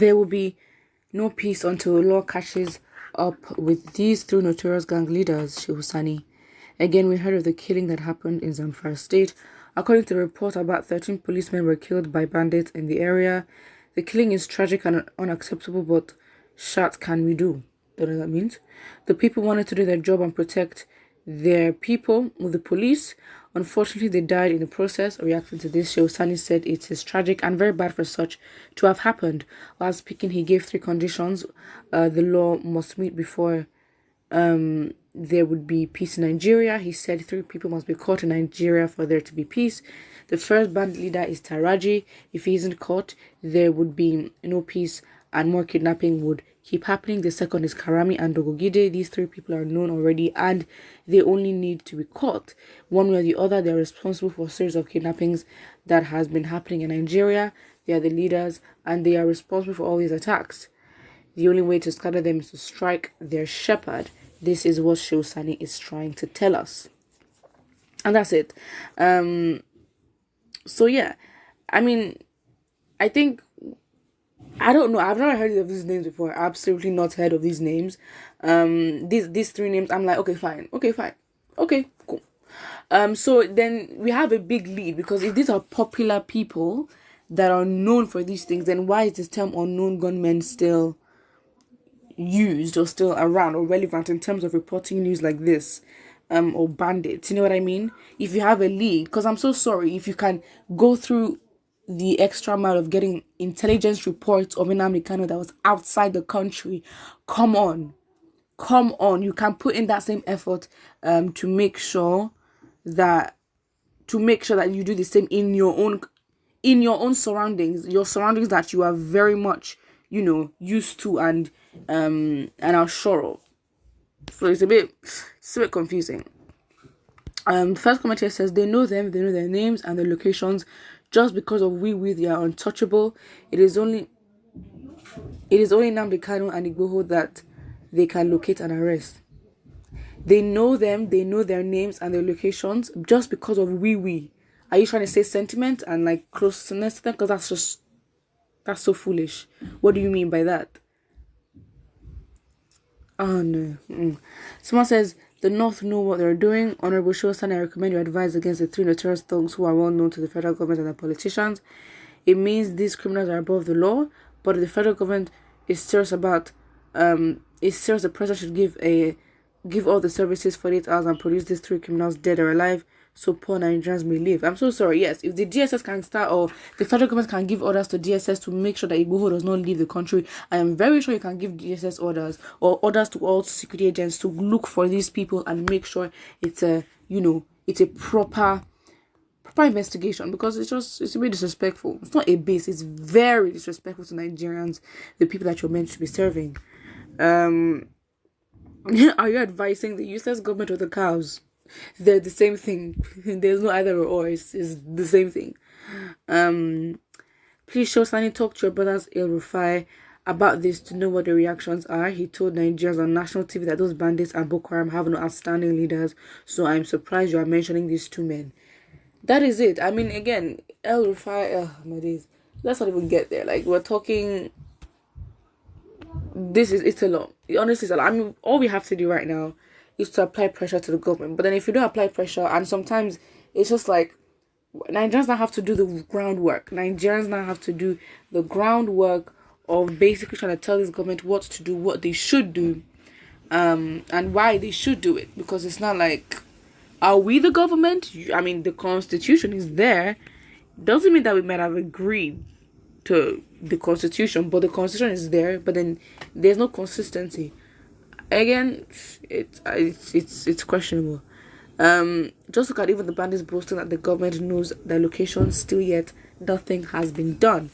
There will be no peace until law catches up with these three notorious gang leaders, SHEHU SANI. Again, we heard of the killing that happened in Zamfara State. According to the report, about 13 policemen were killed by bandits in the area. The killing is tragic and unacceptable, but what can we do? Don't know what that means. The people wanted to do their job and protect their people with the police. Unfortunately, they died in the process. Reacting to this, SHEHU SANI said it is tragic and very bad for such to have happened. While speaking, he gave 3 conditions the law must meet before there would be peace in Nigeria. He said 3 people must be caught in Nigeria for there to be peace. The first band leader is Taraji. If he isn't caught, there would be no peace and more kidnapping would keep happening. The second is Karami and Dogogide. These 3 people are known already and they only need to be caught. One way or the other, they're responsible for a series of kidnappings that has been happening in Nigeria. They are the leaders and they are responsible for all these attacks. The only way to scatter them is to strike their shepherd. This is what SHEHU SANI is trying to tell us. And that's it. So yeah, I mean, I think, I don't know, I've never heard of these names before. Absolutely not heard of these names. These 3 names, I'm like, okay, fine, okay, cool. So then we have a big lead, because if these are popular people that are known for these things, then why is this term unknown gunmen still used or still around or relevant in terms of reporting news like this? Or bandits, you know what I mean? If you have a lead, because I'm so sorry, if you can go through the extra mile of getting intelligence reports of Nnamdi Kanu that was outside the country, come on, you can put in that same effort to make sure that you do the same in your own surroundings, your surroundings that you are very much, used to and are sure of. So it's a bit confusing. First comment here says they know them, they know their names and their locations. Just because of they are untouchable. It is only Nnamdi Kanu and Igboho that they can locate and arrest. They know them, they know their names and their locations just because of Are you trying to say sentiment and like closeness to them? Because that's so foolish. What do you mean by that? Oh no. Someone says the North know what they're doing. Honorable SHEHU SANI, I recommend you advise against the 3 notorious thugs who are well known to the federal government and the politicians. It means these criminals are above the law, but if the federal government is serious the president should give all the services for 8 hours and produce these 3 criminals dead or alive, so poor Nigerians may live. I'm so sorry. Yes, if the DSS can start, or the federal government can give orders to DSS to make sure that Igboho does not leave the country, I am very sure you can give DSS orders or orders to all security agents to look for these people and make sure it's a proper investigation, because it's a bit disrespectful. It's not a base, it's very disrespectful to Nigerians, the people that you're meant to be serving. Are you advising the useless government or the cows? They're the same thing. There's no either or. It's the same thing. Please SHEHU SANI, talk to your brothers El Rufai about this to know what the reactions are. He told Nigerians on national TV that those bandits and Boko Haram have no outstanding leaders, so I'm surprised you are mentioning these 2 men. That is it. I mean, again, El Rufai, my days. Let's not even get there. Like, we're talking, it's a lot. Honestly, it's a lot. I mean, all we have to do right now is to apply pressure to the government. But then if you don't apply pressure, and sometimes it's just like, Nigerians now have to do the groundwork. Nigerians now have to do the groundwork of basically trying to tell this government what to do, what they should do, and why they should do it. Because it's not like, are we the government? I mean, the Constitution is there. Doesn't mean that we might have agreed to the Constitution, but the Constitution is there, but then there's no consistency. Again, it's questionable. Just look at even the bandits boasting that the government knows their location, still yet nothing has been done.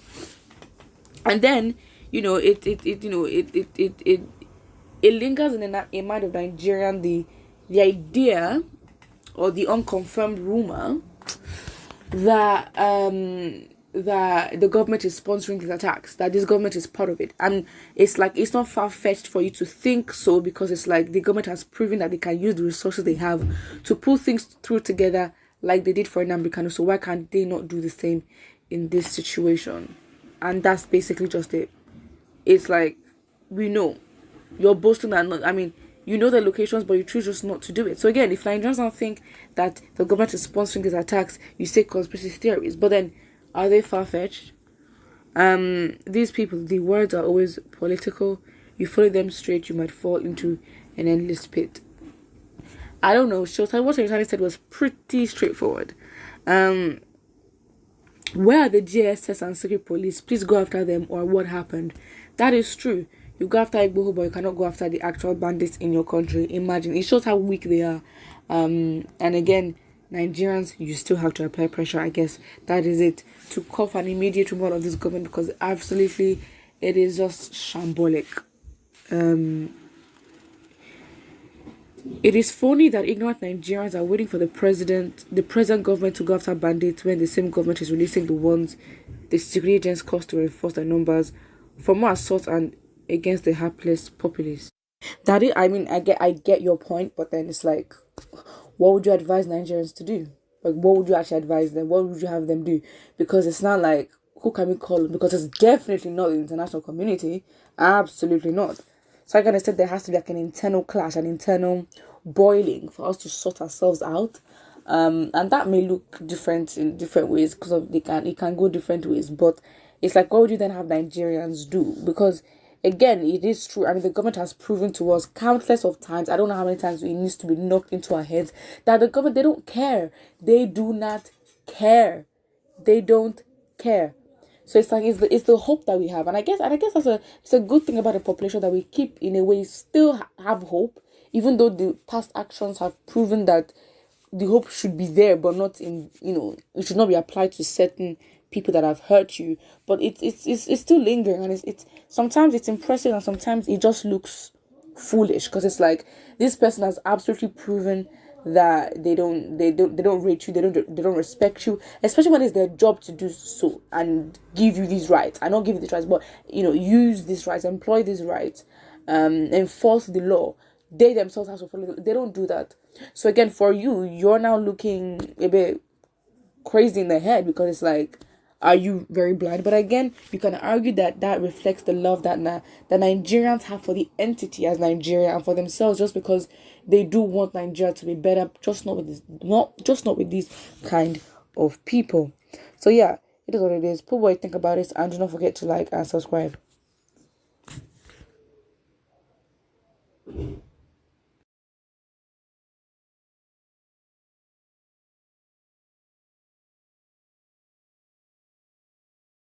And then it lingers in a mind of Nigerian the idea or the unconfirmed rumor that that the government is sponsoring these attacks, that this government is part of it. And it's like, it's not far-fetched for you to think so, because it's like the government has proven that they can use the resources they have to pull things through together like they did for Nnamdi Kanu. So why can't they not do the same in this situation? And that's basically just it. it's like, we know you're boasting that not, I mean, you know the locations, but you choose just not to do it. So again, if Nigerians don't think that the government is sponsoring these attacks, you say conspiracy theories. But then, are they far-fetched? These people, the words are always political. You follow them straight, you might fall into an endless pit. I don't know. What Shehu Sani said was pretty straightforward. Where are the GSS and secret police? Please go after them, or what happened? That is true. You go after Igboho, but you cannot go after the actual bandits in your country. Imagine. It shows how weak they are. And again, Nigerians, you still have to apply pressure. I guess that is it. To call for an immediate removal of this government, because absolutely it is just shambolic. It is funny that ignorant Nigerians are waiting for the present government to go after bandits when the same government is releasing the ones the security agents cost to reinforce their numbers for more assaults and against the hapless populace. That is, I mean, I get your point, but then it's like, what would you advise Nigerians to do? Like, what would you actually advise them? What would you have them do? Because it's not like, who can we call them? Because it's definitely not the international community. Absolutely not. So like I said, there has to be like an internal clash, an internal boiling for us to sort ourselves out. And that may look different in different ways because of it can go different ways. But it's like, what would you then have Nigerians do? Because again, it is true. I mean, the government has proven to us countless of times, I don't know how many times it needs to be knocked into our heads, that the government, they don't care. They do not care. They don't care. So it's like, it's the hope that we have, and I guess it's a good thing about the population that we keep, in a way, still have hope, even though the past actions have proven that the hope should be there, but not in, it should not be applied to certain people that have hurt you. But it's still lingering, and it's sometimes it's impressive, and sometimes it just looks foolish, because it's like, this person has absolutely proven that they don't rate you, they don't respect you, especially when it's their job to do so and give you these rights. I not give you these rights, but use these rights, employ these rights, enforce the law. They themselves have to follow. They don't do that. So again, for you're now looking a bit crazy in the head, because it's like, are you very blind? But again, you can argue that reflects the love that the Nigerians have for the entity as Nigeria and for themselves, just because they do want Nigeria to be better, just not with these kind of people. So yeah, it is what it is. Put what you think about it, and do not forget to like and subscribe.